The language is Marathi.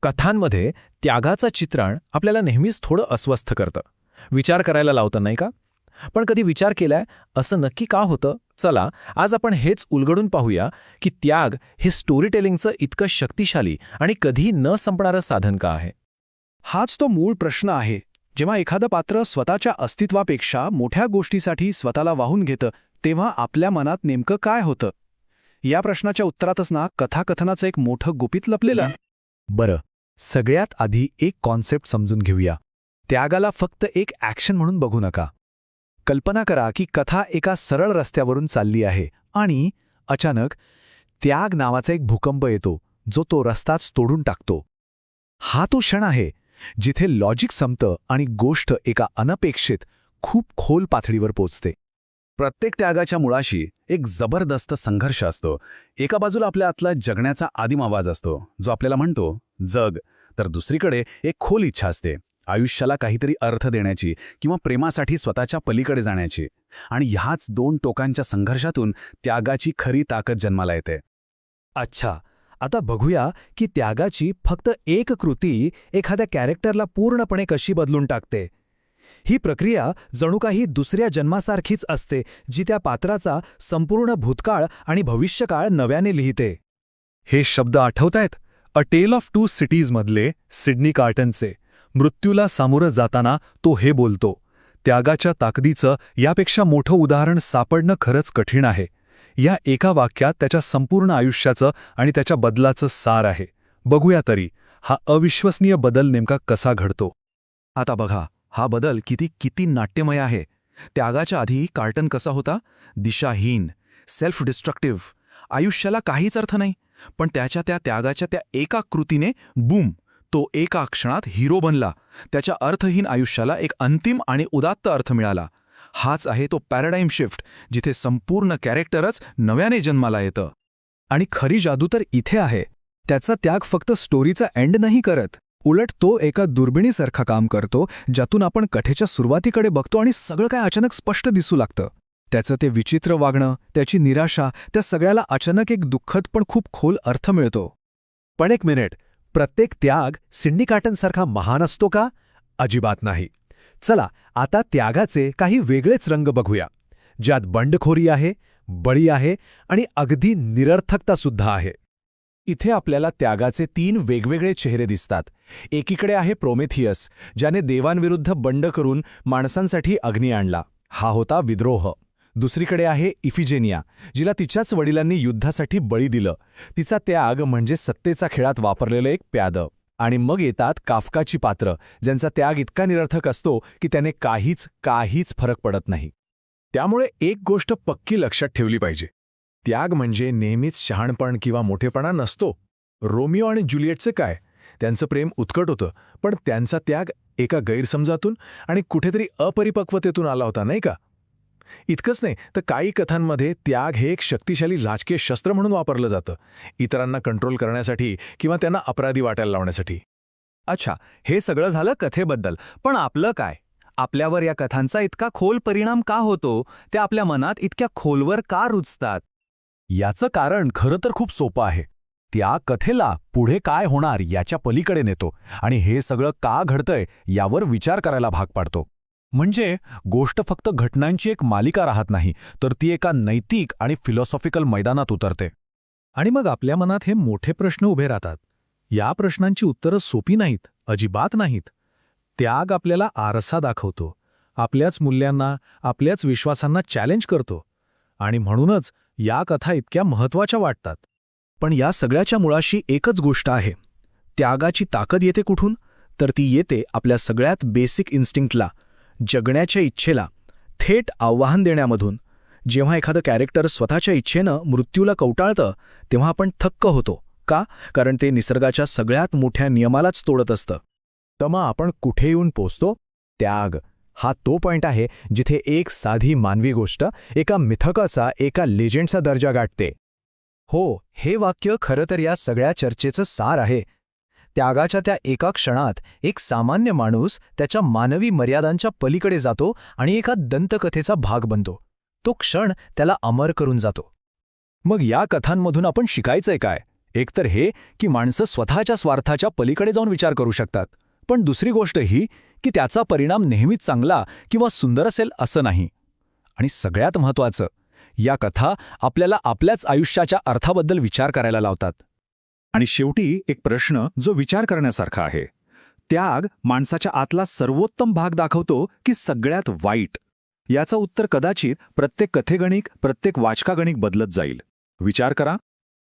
कथांमध्ये त्यागाचं चित्रण आपल्याला नेहमीच थोडं अस्वस्थ करतं, विचार करायला लावतं नाही का? पण कधी विचार केलाय असं नक्की का होतं? चला आज आपण हेच उलगडून पाहूया की त्याग हे स्टोरी टेलिंगचं इतकं शक्तिशाली आणि कधी न संपणारं साधन का आहे. हाच तो मूळ प्रश्न आहे. जेव्हा एखादं पात्र स्वतःच्या अस्तित्वापेक्षा मोठ्या गोष्टीसाठी स्वतःला वाहून घेतं, तेव्हा आपल्या मनात नेमकं काय होतं? या प्रश्नाच्या उत्तरातच ना कथाकथनाचं एक मोठं गुपित लपलेलं आहे. बरं, सगळ्यात आधी एक कॉन्सेप्ट समजून घेऊया. त्यागाला फक्त एक ॲक्शन म्हणून बघू नका. कल्पना करा की कथा एका सरळ रस्त्यावरून चालली आहे आणि अचानक त्याग नावाचा एक भूकंप येतो, जो तो रस्ताच तोडून टाकतो. हा तो क्षण आहे जिथे लॉजिक संपतं आणि गोष्ट एका अनपेक्षित, खूप खोल पातळीवर पोचते. प्रत्येक त्यागाच्या मुळाशी एक जबरदस्त संघर्ष असतो. एका बाजूला आपल्या आतला जगण्याचा आदिम आवाज असतो, जो आपल्याला म्हणतो जग, तर दुसरीकडे एक खोल इच्छा असते, आयुष्याला काहीतरी अर्थ देण्याची किंवा प्रेमासाठी स्वतःच्या पलीकडे जाण्याची. आणि ह्याच दोन टोकांच्या संघर्षातून त्यागाची खरी ताकद जन्माला येते. अच्छा, आता बघूया की त्यागाची फक्त एक कृती एखाद्या कॅरेक्टरला पूर्णपणे कशी बदलून टाकते. ही प्रक्रिया जणू काही दुसऱ्या जन्मासारखीच असते, जी त्या पात्राचा संपूर्ण भूतकाळ आणि भविष्यकाळ नव्याने लिहिते. हे शब्द आठवतायत? अ टेल ऑफ टू सिटीजमधले सिडनी कार्टनचे. मृत्यूला सामोरं जाताना तो हे बोलतो. त्यागाच्या ताकदीचं यापेक्षा मोठं उदाहरण सापडणं खरंच कठीण आहे. या एका वाक्यात त्याच्या संपूर्ण आयुष्याचं आणि त्याच्या बदलाचं सार आहे. बघूया तरी हा अविश्वसनीय बदल नेमका कसा घडतो. आता बघा, हा बदल किती नाट्यमय आहे. त्यागाच्या आधी कार्टन कसा होता? दिशाहीन, सेल्फ डिस्ट्रक्टिव्ह, आयुष्याला काहीच अर्थ नाही. पण त्याच्या त्या त्यागाच्या त्या एका कृतीने बूम, तो एका क्षणात हिरो बनला. त्याच्या अर्थहीन आयुष्याला एक अंतिम आणि उदात्त अर्थ मिळाला. हाच आहे तो पॅराडाईम शिफ्ट, जिथे संपूर्ण कॅरेक्टरच नव्याने जन्माला येतं. आणि खरी जादू तर इथे आहे. त्याचा त्याग फक्त स्टोरीचा एंड नाही करत, उलट तो एका दुर्बिणीसारखं काम करतो, ज्यातून आपण कथेच्या सुरुवातीकडे बघतो आणि सगळं काय अचानक स्पष्ट दिसू लागतं. त्याचं ते विचित्र वागणं, त्याची निराशा, त्या सगळ्याला अचानक एक दुःखद पण खूप खोल अर्थ मिळतो. पण एक मिनिट, प्रत्येक त्याग सिडनी कार्टनसारखा महान असतो का? अजिबात नाही. चला आता त्यागाचे काही वेगळेच रंग बघूया, ज्यात बंडखोरी आहे, बळी आहे आणि अगदी निरर्थकतासुद्धा आहे. इथे आपल्याला त्यागाचे 3 वेगवेगळे चेहरे दिसतात. एकीकडे आहे प्रोमेथियस, ज्याने देवांविरुद्ध बंड करून माणसांसाठी अग्नी आणला. हा होता विद्रोह. दुसरीकडे आहे इफिजेनिया, जिला तिच्याच वडिलांनी युद्धासाठी बळी दिलं. तिचा त्याग म्हणजे सत्तेचा खेळात वापरलेलं एक प्यादं. आणि मग येतात काफकाची पात्र, ज्यांचा त्याग इतका निरर्थक असतो की त्याने काहीच फरक पडत नाही. त्यामुळे एक गोष्ट पक्की लक्षात ठेवली पाहिजे, त्याग म्हणजे नेहमीच शहाणपण किंवा मोठेपणा नसतो. रोमिओ आणि ज्युलिएटचं काय? त्यांचं प्रेम उत्कट होतं, पण त्यांचा त्याग एका गैरसमजातून आणि कुठेतरी अपरिपक्वतेतून आला होता, नाही का? इतकंच नाही तर काही कथांमध्ये त्याग हे एक शक्तिशाली राजकीय शस्त्र म्हणून वापरलं जातं, इतरांना कंट्रोल करण्यासाठी किंवा त्यांना अपराधी वाटायला लावण्यासाठी. अच्छा, हे सगळं झालं कथेबद्दल. पण आपलं काय? आपल्यावर या कथांचा इतका खोल परिणाम का होतो? त्या आपल्या मनात इतक्या खोलवर का रुजतात? याचं कारण खरं तर खूप सोपं आहे. त्या कथेला पुढे काय होणार याच्या पलीकडे नेतो आणि हे सगळं का घडतंय यावर विचार करायला भाग पाडतो. म्हणजे गोष्ट फक्त घटनांची एक मालिका राहत नाही, तर ती एका नैतिक आणि फिलॉसॉफिकल मैदानात उतरते. आणि मग आपल्या मनात हे मोठे प्रश्न उभे राहतात. या प्रश्नांची उत्तरं सोपी नाहीत, अजिबात नाहीत. त्याग आपल्याला आरसा दाखवतो, आपल्याच मूल्यांना, आपल्याच विश्वासांना चॅलेंज करतो. आणि म्हणूनच या कथा इतक्या महत्त्वाच्या वाटतात. पण या सगळ्याच्या मुळाशी एकच गोष्ट आहे. त्यागाची ताकद येते कुठून? तर ती येते आपल्या सगळ्यात बेसिक इन्स्टिंक्टला, जगण्याच्या इच्छेला थेट आव्हान देण्यामधून. जेव्हा एखादं कॅरेक्टर स्वतःच्या इच्छेनं मृत्यूला कवटाळतं, तेव्हा आपण थक्क होतो. का? कारण ते निसर्गाच्या सगळ्यात मोठ्या नियमालाच तोडत असतं. तर मग आपण कुठे येऊन पोचतो? त्याग हा तो पॉइंट आहे जिथे एक साधी मानवी गोष्ट एका मिथकाचा, एका लेजेंडचा दर्जा गाठते. हो, हे वाक्य खरं तर या सगळ्या चर्चेचं सार आहे. त्यागाच्या त्या एका क्षणात एक सामान्य माणूस त्याच्या मानवी मर्यादांच्या पलीकडे जातो आणि एका दंतकथेचा भाग बनतो. तो क्षण त्याला अमर करून जातो. मग या कथांमधून आपण शिकायचंय काय? एक तर हे की माणसं स्वतःच्या स्वार्थाच्या पलीकडे जाऊन विचार करू शकतात, पण दुसरी गोष्ट ही की त्याचा परिणाम नेहमीच चांगला किंवा सुंदर असेल असं नाही. आणि सगळ्यात महत्त्वाचं, या कथा आपल्याला आपल्याच आयुष्याच्या अर्थाबद्दल विचार करायला लावतात. आणि शेवटी एक प्रश्न जो विचार करण्यासारखा आहे. त्याग माणसाच्या आतला सर्वोत्तम भाग दाखवतो की सगळ्यात वाईट? याचं उत्तर कदाचित प्रत्येक कथेगणिक, प्रत्येक वाचकागणिक बदलत जाईल. विचार करा